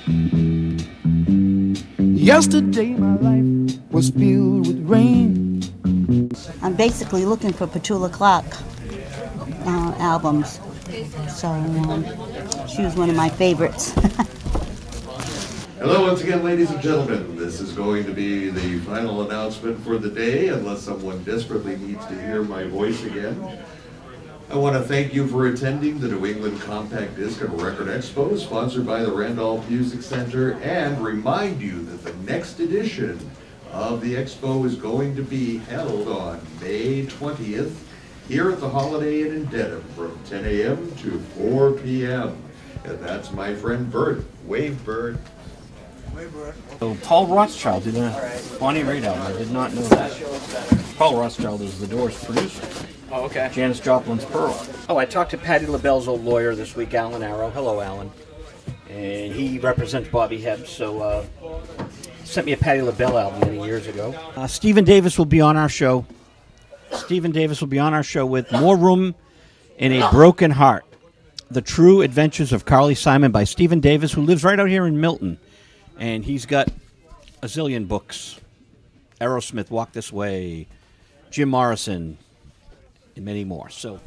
Yesterday my life was filled with rain. I'm basically looking for Petula Clark albums. So she was one of my favorites. Hello once again, ladies and gentlemen. This is going to be the final announcement for the day, unless someone desperately needs to hear my voice again. I want to thank you for attending the New England Compact Disc and Record Expo, sponsored by the Randolph Music Center, and remind you that the next edition of the Expo is going to be held on May 20th here at the Holiday Inn in Dedham from 10 a.m. to 4 p.m. And that's my friend Bert. Wave, Bert. So Paul Rothschild did a Bonnie Raitt album. I did not know that. Paul Rothschild is the Doors producer. Oh, okay. Janis Joplin's Pearl. Oh, I talked to Patti LaBelle's old lawyer this week, Alan Arrow. Hello, Alan. And he represents Bobby Hebb, so sent me a Patti LaBelle album many years ago. Stephen Davis will be on our show. Stephen Davis will be on our show with More Room in a Broken Heart. The True Adventures of Carly Simon by Stephen Davis, who lives right out here in Milton. And he's got a zillion books. Aerosmith, Walk This Way, Jim Morrison, and many more. So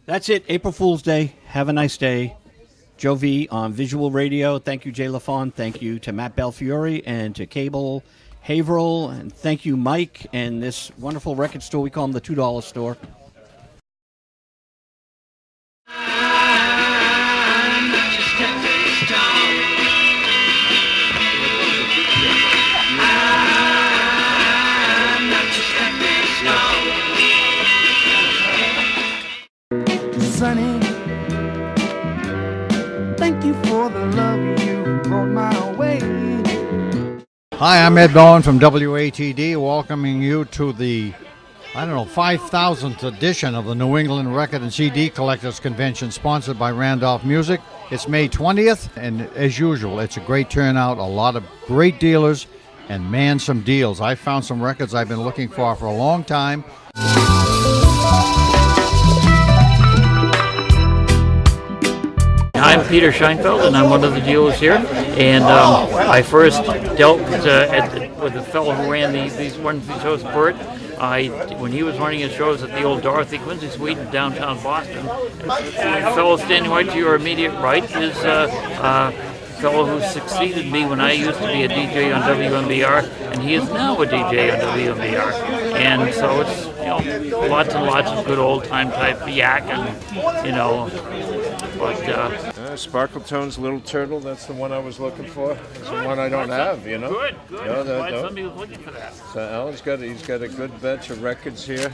that's it. April Fool's Day. Have a nice day. Joe V on Visual Radio. Thank you, Jay LaFawn. Thank you to Matt Belfiore and to Cable Haverhill. And thank you, Mike, and this wonderful record store. We call them the $2 store. Sunny, thank you for the love you brought my way. Hi, I'm Ed Bowen from WATD, welcoming you to the, 5,000th edition of the New England Record and CD Collectors Convention, sponsored by Randolph Music. It's May 20th, and as usual, it's a great turnout, a lot of great dealers, and man, some deals. I found some records I've been looking for a long time. I'm Peter Scheinfeld, and I'm one of the dealers here. And I first dealt with the fellow who ran these wonderful shows, Bert. When he was running his shows at the old Dorothy Quincy Suite in downtown Boston. And the fellow standing right to your immediate right is a fellow who succeeded me when I used to be a DJ on WMBR, and he is now a DJ on WMBR. And so it's lots and lots of good old time type yakking, But Sparkletone's Little Turtle, that's the one I was looking for. It's the one I don't have, Good. No, Glad somebody was looking for that. So Alan's he's got a good batch of records here.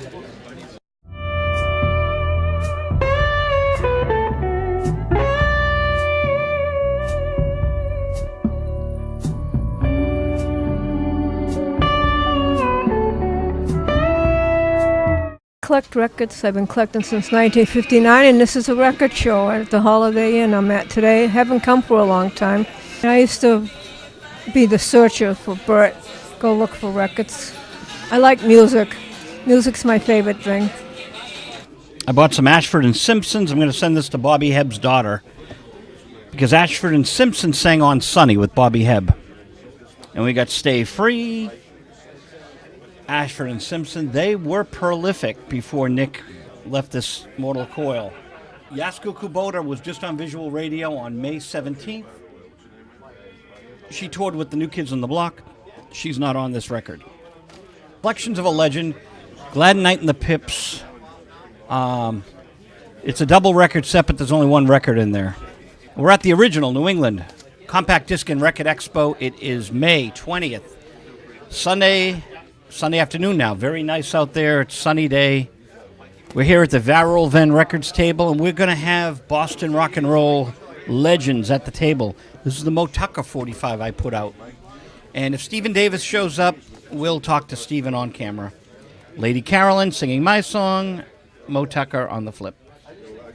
Collect records. I've been collecting since 1959, and this is a record show at the Holiday Inn I'm at today. Haven't come for a long time. I used to be the searcher for Bert, go look for records. I like music. Music's my favorite thing. I bought some Ashford and Simpsons. I'm going to send this to Bobby Hebb's daughter, because Ashford and Simpson sang on Sunny with Bobby Hebb. And we got Stay Free, Ashford and Simpson. They were prolific before Nick left this mortal coil. Yasko Kubota was just on Visual Radio on May 17th. She toured with the New Kids on the Block. She's not on this record. Reflections of a Legend, Glad Night and the Pips. It's a double record set, but there's only one record in there. We're at the original New England Compact Disc and Record Expo. It is May 20th. Sunday afternoon now. Very nice out there. It's a sunny day. We're here at the Varrow Van Records table, and we're going to have Boston rock and roll legends at the table. This is the Mo Tucker 45 I put out. And if Stephen Davis shows up, we'll talk to Stephen on camera. Lady Carolyn singing my song, Mo Tucker on the flip.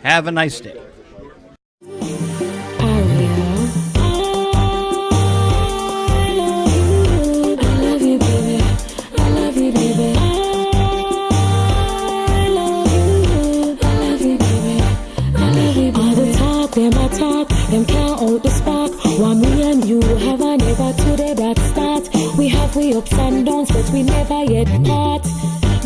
Have a nice day. them can't out the spark. One me and you have a never today that start. We have we ups and downs, but we never yet part.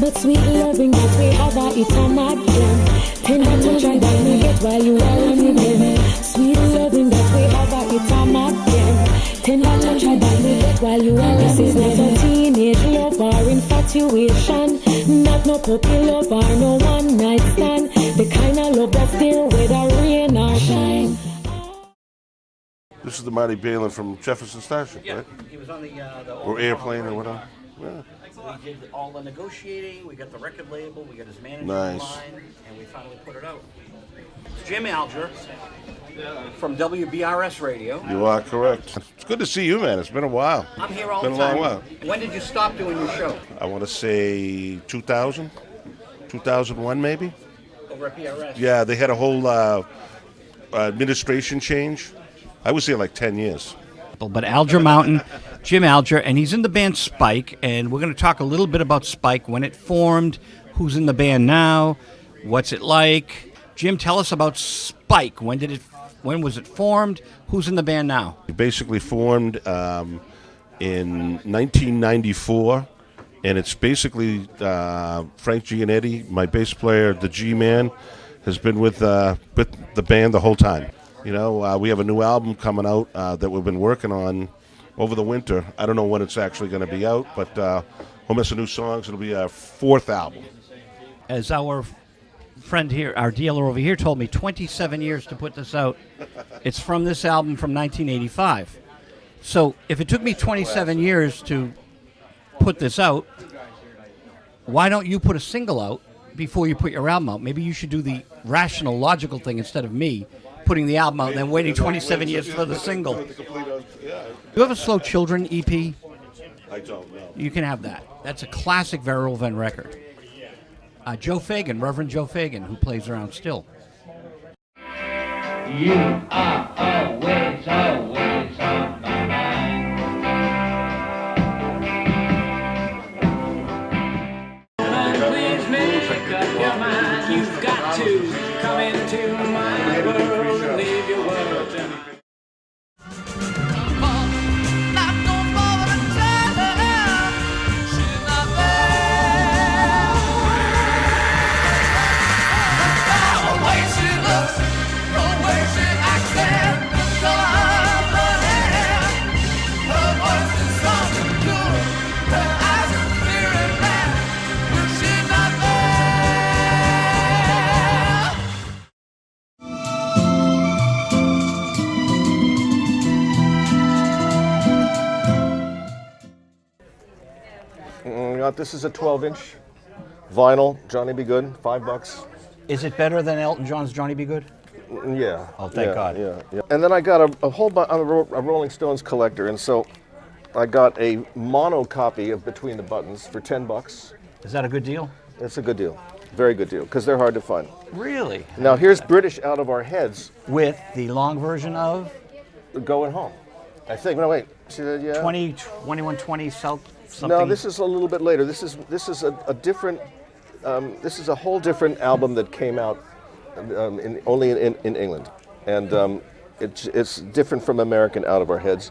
But sweet loving that we have it a mad them. Tender touch and that we get while you are on them. Sweet loving that we have it a mad them. Tender touch and that we get while you are. This is not a teenage love or infatuation. Not no puppy love or no one night stand. The kind of love that's still whether rain or shine. This is the Marty Balin from Jefferson Starship, right? He was on the Or Airplane or whatever. Yeah. We did all the negotiating, we got the record label, we got his manager Nice. online, and we finally put it out. Jim Alger from WBRS Radio. You are correct. It's good to see you, man. It's been a while. I'm here all Been the a long time. while. When did you stop doing your show? I want to say 2000, 2001 maybe. Over at PRS? Yeah, they had a whole administration change. I was here like 10 years. But Alger Mountain, Jim Alger, and he's in the band Spike, and we're going to talk a little bit about Spike, when it formed, who's in the band now, what's it like. Jim, tell us about Spike. When was it formed? Who's in the band now? It basically formed in 1994, and it's basically Frank Gianetti, my bass player, the G-Man, has been with the band the whole time. You know, we have a new album coming out that we've been working on over the winter. I don't know when it's actually going to be out, but we'll miss some new songs. It'll be our 4th album. As our friend here, our dealer over here, told me, 27 years to put this out. It's from this album from 1985. So if it took me 27 years to put this out, why don't you put a single out before you put your album out? Maybe you should do the rational, logical thing instead of me putting the album out and then waiting 27 years for the single. Do you have a Slow Children EP? I don't know. You can have that. That's a classic Vera Levin record. Joe Fagan, Reverend Joe Fagan, who plays around still. You are always, always on my mind. Please make up your mind. You've got to come into my world. Leave your world to me. This is a 12-inch vinyl, Johnny B. Good, $5. Is it better than Elton John's Johnny B. Good? Yeah. Oh, thank God. Yeah. And then I got a whole a Rolling Stones collector, and so I got a mono copy of Between the Buttons for $10. Is that a good deal? It's a good deal. Very good deal, because they're hard to find. Really? Now here's British Out of Our Heads. With the long version of? Going Home. I think. No, wait. See that? Yeah. 2120 South something? No, this is a little bit later. This is a different. This is a whole different album that came out only in England, and it's different from American Out of Our Heads,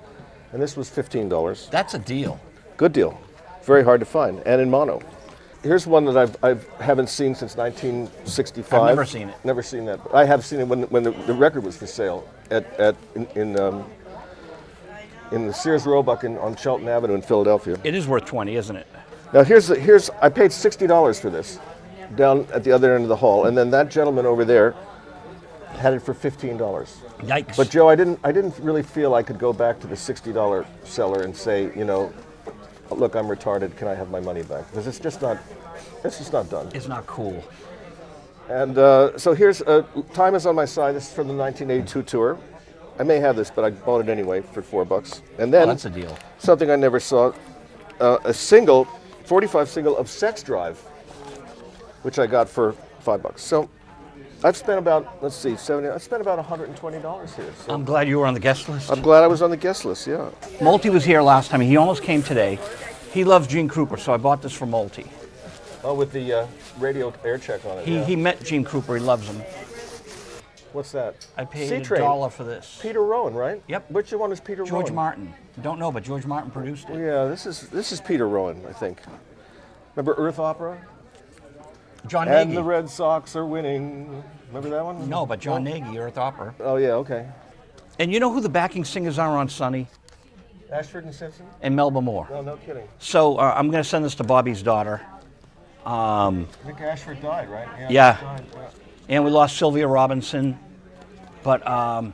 and this was $15. That's a deal. Good deal. Very hard to find, and in mono. Here's one that I haven't seen since 1965. I've never seen it. Never seen that. I have seen it when the record was for sale in the Sears Roebuck on Shelton Avenue in Philadelphia. It is worth 20, isn't it? Now here's I paid $60 for this, down at the other end of the hall, and then that gentleman over there had it for $15. Yikes! But Joe, I didn't really feel I could go back to the $60 seller and say, you know, look, I'm retarded. Can I have my money back? Because it's just not done. It's not cool. And so here's Time Is on My Side. This is from the 1982 tour. I may have this, but I bought it anyway for $4. And then that's a deal. Something I never saw, a single, 45 single of Sex Drive, which I got for $5. So I've spent about, let's see, I spent about $120 here. So I'm glad you were on the guest list. I'm glad I was on the guest list, yeah. Multi was here last time. He almost came today. He loves Gene Krupa, so I bought this for Multi. Oh, with the radio air check on it. He met Gene Krupa. He loves him. What's that? I paid C-Train. $1 for this. Peter Rowan, right? Yep. Which one is Peter Rowan? George Martin. Don't know, but George Martin produced it. Yeah, this is Peter Rowan, I think. Remember Earth Opera? John And Nagy. the Red Sox are winning. Remember that one? No, but John Nagy, Earth Opera. Oh, yeah, okay. And you know who the backing singers are on Sunny? Ashford and Simpson? And Melba Moore. No, no kidding. So I'm going to send this to Bobby's daughter. Nick Ashford died, right? Yeah. he died, yeah. And we lost Sylvia Robinson. But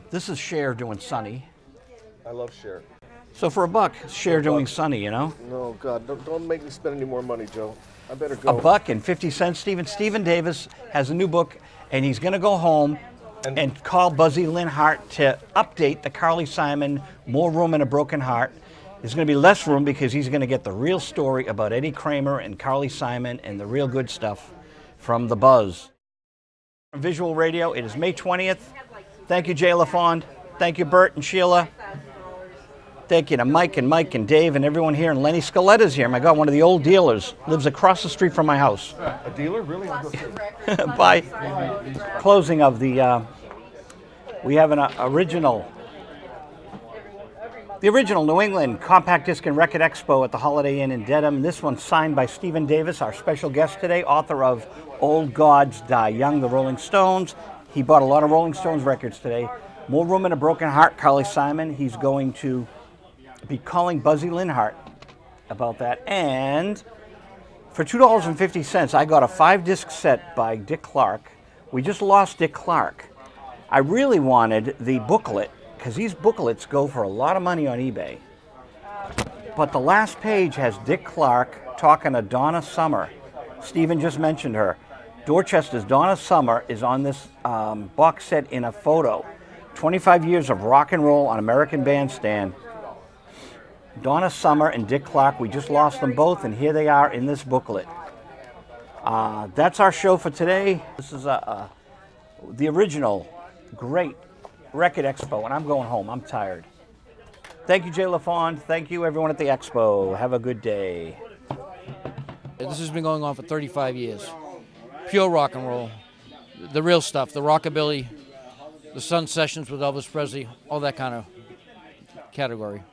this is Cher doing Sunny. I love Cher. So for $1, Cher doing Sunny, you know? No, God, don't make me spend any more money, Joe. I better go. $1.50, Stephen Davis has a new book, and he's going to go home and call Buzzy Linhart to update the Carly Simon More Room in a Broken Heart. There's going to be less room because he's going to get the real story about Eddie Kramer and Carly Simon and the real good stuff from The Buzz. Visual Radio, it is May 20th. Thank you, Jay LaFond. Thank you, Bert and Sheila. Thank you to Mike and Dave and everyone here. And Lenny Scoletta's here. My God, one of the old dealers. Lives across the street from my house. A dealer? Really? By closing of the, we have an original, the original New England Compact Disc and Record Expo at the Holiday Inn in Dedham. This one's signed by Stephen Davis, our special guest today, author of Old Gods Die Young, the Rolling Stones. He bought a lot of Rolling Stones records today. More Room in a Broken Heart, Carly Simon. He's going to be calling Buzzy Linhart about that. And for $2.50, I got a 5-disc set by Dick Clark. We just lost Dick Clark. I really wanted the booklet, because these booklets go for a lot of money on eBay. But the last page has Dick Clark talking to Donna Summer. Stephen just mentioned her. Dorchester's Donna Summer is on this box set in a photo. 25 years of rock and roll on American Bandstand. Donna Summer and Dick Clark, we just lost them both, and here they are in this booklet. That's our show for today. This is the original great Record Expo, and I'm going home. I'm tired. Thank you, Jay LaFond. Thank you, everyone at the Expo. Have a good day. This has been going on for 35 years. Pure rock and roll. The real stuff, the rockabilly, the Sun Sessions with Elvis Presley, all that kind of category.